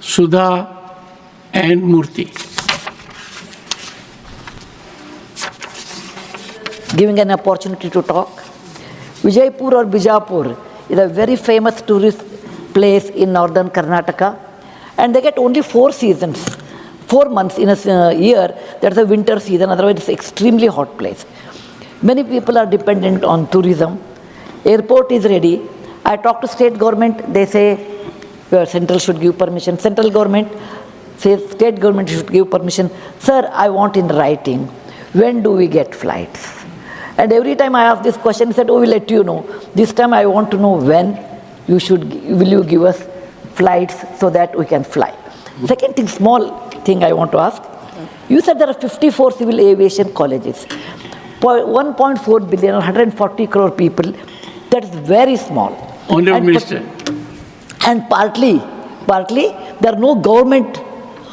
Sudha, and Murthy. Giving an opportunity to talk. Vijaypur or Bijapur is a very famous tourist place in northern Karnataka, and they get only 4 seasons, 4 months in a year. That's the winter season, otherwise it's extremely hot place. Many people are dependent on tourism. Airport is ready. I talk to state government, they say central should give permission. Central government says state government should give permission. Sir, I want in writing, when do we get flights? And every time I ask this question, he said, oh, we'll let you know. This time I want to know when will you give us flights so that we can fly. Second thing, small thing I want to ask. You said there are 54 civil aviation colleges. 1.4 billion or 140 crore people, that's very small. Honorable Minister. And partly, there are no government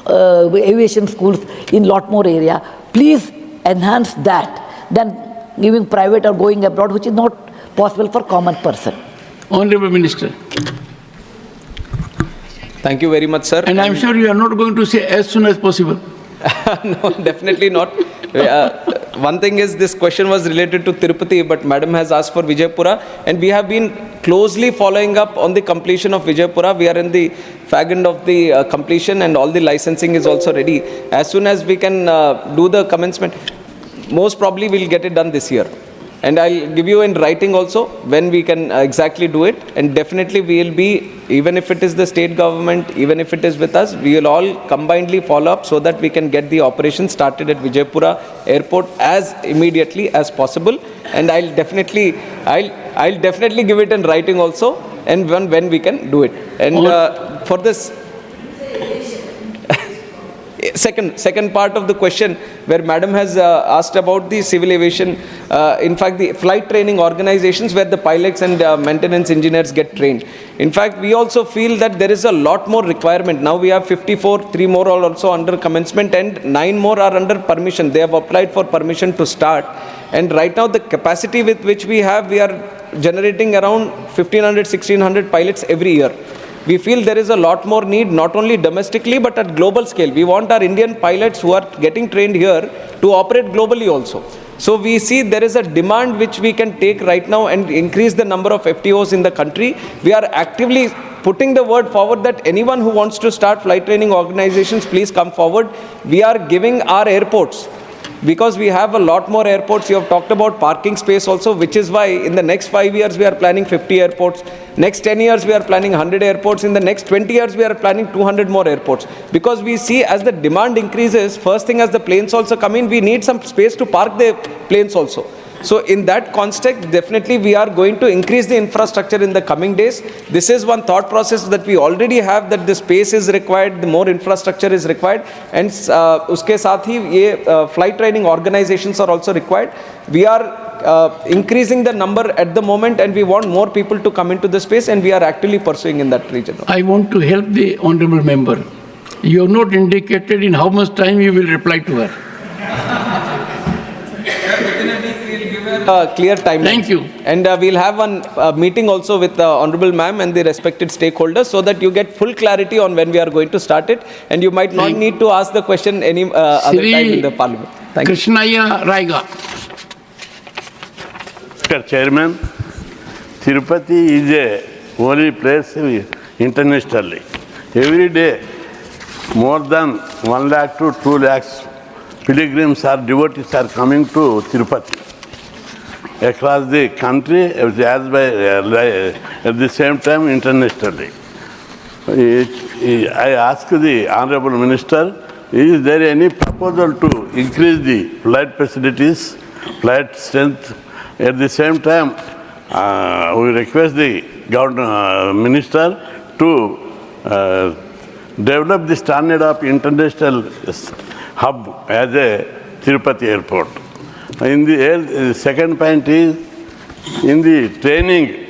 aviation schools in lot more area. Please enhance that than giving private or going abroad, which is not possible for common person. Honorable Minister. Thank you very much, sir. And I'm sure you are not going to say as soon as possible. No, definitely not. One thing is, this question was related to Tirupati, but Madam has asked for Vijaypura, and we have been closely following up on the completion of Vijaypura. We are in the fag end of the completion, and all the licensing is also ready. As soon as we can do the commencement, most probably we'll get it done this year. And I'll give you in writing also when we can exactly do it. And definitely we will be, even if it is the state government, even if it is with us, we will all combinedly follow up so that we can get the operation started at Vijaypura Airport as immediately as possible. And I'll definitely give it in writing also, and when we can do it. And for this second part of the question, where Madam has asked about the civil aviation, in fact the flight training organizations where the pilots and maintenance engineers get trained. In fact, we also feel that there is a lot more requirement. Now we have 54, 3 more are also under commencement, and 9 more are under permission. They have applied for permission to start. And right now the capacity with which we are generating around 1500, 1600 pilots every year. We feel there is a lot more need, not only domestically, but at global scale. We want our Indian pilots who are getting trained here to operate globally also. So we see there is a demand which we can take right now and increase the number of FTOs in the country. We are actively putting the word forward that anyone who wants to start flight training organizations, please come forward. We are giving our airports, because we have a lot more airports. You have talked about parking space also, which is why in the next 5 years we are planning 50 airports. Next 10 years we are planning 100 airports. In the next 20 years we are planning 200 more airports. Because we see as the demand increases, first thing as the planes also come in, we need some space to park the planes also. So in that context, definitely we are going to increase the infrastructure in the coming days. This is one thought process that we already have, that the space is required, the more infrastructure is required, and uske saath hi ye flight training organizations are also required. We are increasing the number at the moment, and we want more people to come into the space, and we are actively pursuing in that region. I want to help the honorable member. You have not indicated in how much time you will reply to her. Clear timeline. Thank you. And we'll have one meeting also with the Honorable Ma'am and the respected stakeholders, so that you get full clarity on when we are going to start it, and you might not need to ask the question any other time in the Parliament. Thank you. Krishnaya Raiga. Mr. Chairman, Tirupati is a holy place internationally. Every day, more than 1 lakh to 2 lakhs pilgrims or devotees are coming to Tirupati across the country, at the same time internationally. I ask the Honorable Minister, is there any proposal to increase the flight facilities, flight strength? At the same time, we request the Minister to develop the standard of international hub as a Tirupati airport. The second point is, in the training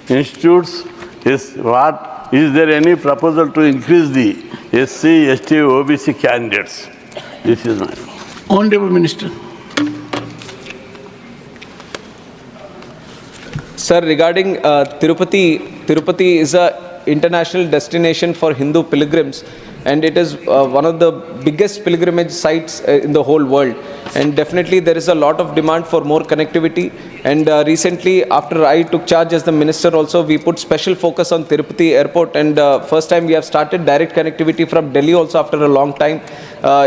institutes, is there any proposal to increase the SC, ST, OBC candidates? This is my... Honorable Minister. Sir, regarding Tirupati is a international destination for Hindu pilgrims. and it is one of the biggest pilgrimage sites in the whole world. And definitely there is a lot of demand for more connectivity. And recently, after I took charge as the minister also, we put special focus on Tirupati airport, and first time we have started direct connectivity from Delhi also after a long time.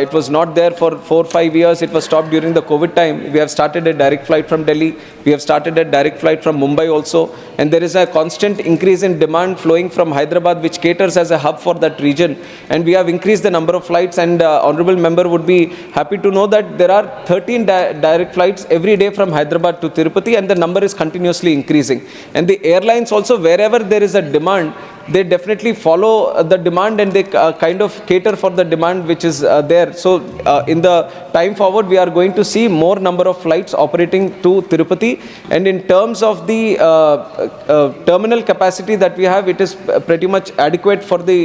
It was not there for 4 or 5 years. It was stopped during the COVID time. We have started a direct flight from Delhi. We have started a direct flight from Mumbai also. And there is a constant increase in demand flowing from Hyderabad, which caters as a hub for that region. And we have increased the number of flights, and honorable member would be happy to know that there are 13 direct flights every day from Hyderabad to Tirupati, and the number is continuously increasing. And the airlines also, wherever there is a demand, they definitely follow the demand, and they kind of cater for the demand which is there. So in the time forward, we are going to see more number of flights operating to Tirupati. And in terms of the terminal capacity that we have, it is pretty much adequate for the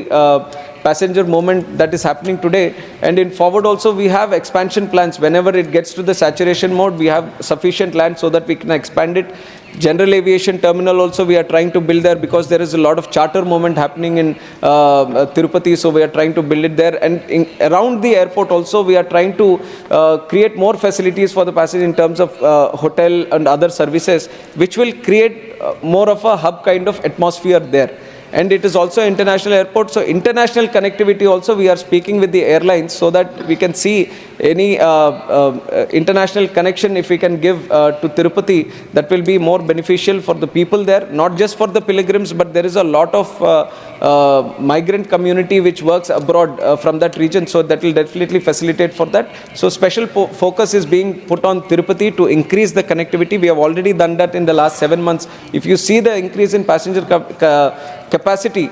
passenger movement that is happening today. And in forward also, we have expansion plans. Whenever it gets to the saturation mode, we have sufficient land so that we can expand it. General aviation terminal also we are trying to build there, because there is a lot of charter movement happening in Tirupati, so we are trying to build it there. And around the airport also, we are trying to create more facilities for the passengers in terms of hotel and other services, which will create more of a hub kind of atmosphere there. And it is also an international airport, so international connectivity also we are speaking with the airlines so that we can see any international connection if we can give to Tirupati, that will be more beneficial for the people there, not just for the pilgrims, but there is a lot of migrant community which works abroad from that region, so that will definitely facilitate for that. So special focus is being put on Tirupati to increase the connectivity. We have already done that in the last 7 months. If you see the increase in passenger capacity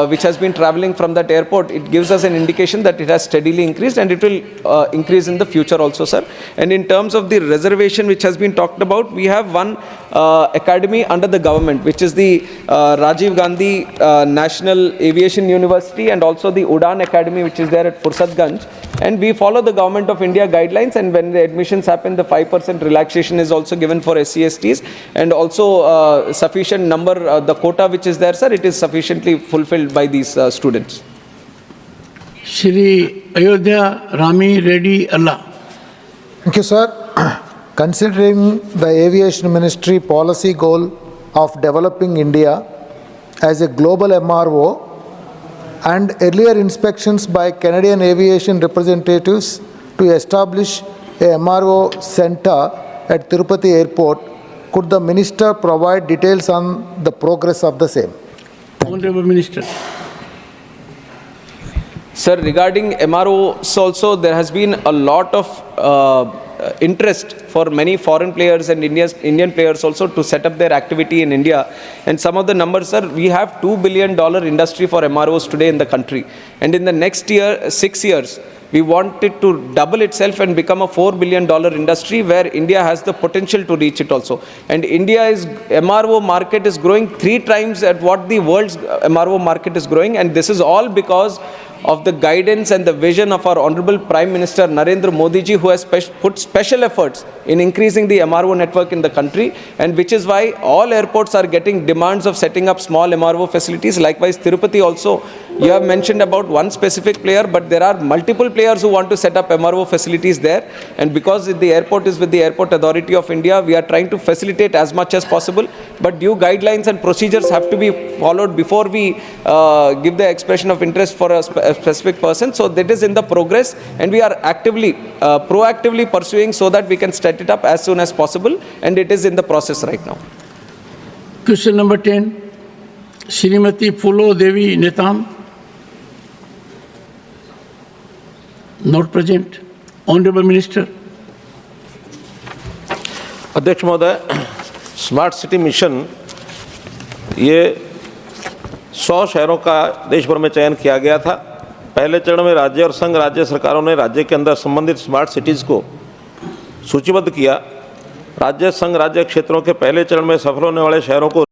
which has been traveling from that airport, it gives us an indication that it has steadily increased, and it will increase in the future also, sir. And in terms of the reservation which has been talked about, we have one academy under the government, which is the Rajiv Gandhi National Aviation University, and also the Udan Academy, which is there at Fursatganj. And we follow the Government of India guidelines, and when the admissions happen, the 5% relaxation is also given for SC/STs, and also sufficient number, the quota which is there, sir, it is sufficiently fulfilled by these students. Shri Ayodhya Rami Reddy Allah. Thank you, sir. Considering the Aviation Ministry policy goal of developing India as a global MRO and earlier inspections by Canadian aviation representatives to establish a MRO center at Tirupati Airport, could the Minister provide details on the progress of the same? Honorable Minister. Sir, regarding MROs also, there has been a lot of interest for many foreign players and Indian players also to set up their activity in India. And some of the numbers, sir, we have $2 billion industry for MROs today in the country. And in the next 6 years, we want it to double itself and become a $4 billion industry, where India has the potential to reach it also. And India's MRO market is growing 3 times at what the world's MRO market is growing. And this is all because of the guidance and the vision of our Honorable Prime Minister Narendra Modi ji, who has put special efforts in increasing the MRO network in the country, and which is why all airports are getting demands of setting up small MRO facilities. Likewise, Tirupati also, you have mentioned about one specific player, but there are multiple players who want to set up MRO facilities there. And because the airport is with the Airport Authority of India, we are trying to facilitate as much as possible. But due guidelines and procedures have to be followed before we give the expression of interest for a specific person. So that is in the progress, and we are actively, proactively pursuing so that we can set it up as soon as possible, and it is in the process right now. Question number 10. Srimati Phulo Devi Netam. Not present. Honorable Minister. अध्यक्ष महोदय, smart city mission ये 100 शहरों का देश भर में चयन किया गया था। पहले चरण में राज्य और संघ राज्य सरकारों ने राज्य के अंदर संबंधित स्मार्ट सिटीज़ को सूचीबद्ध किया। राज्य संघ राज्य क्षेत्रों के पहले चरण में सफल होने वाले शहरों को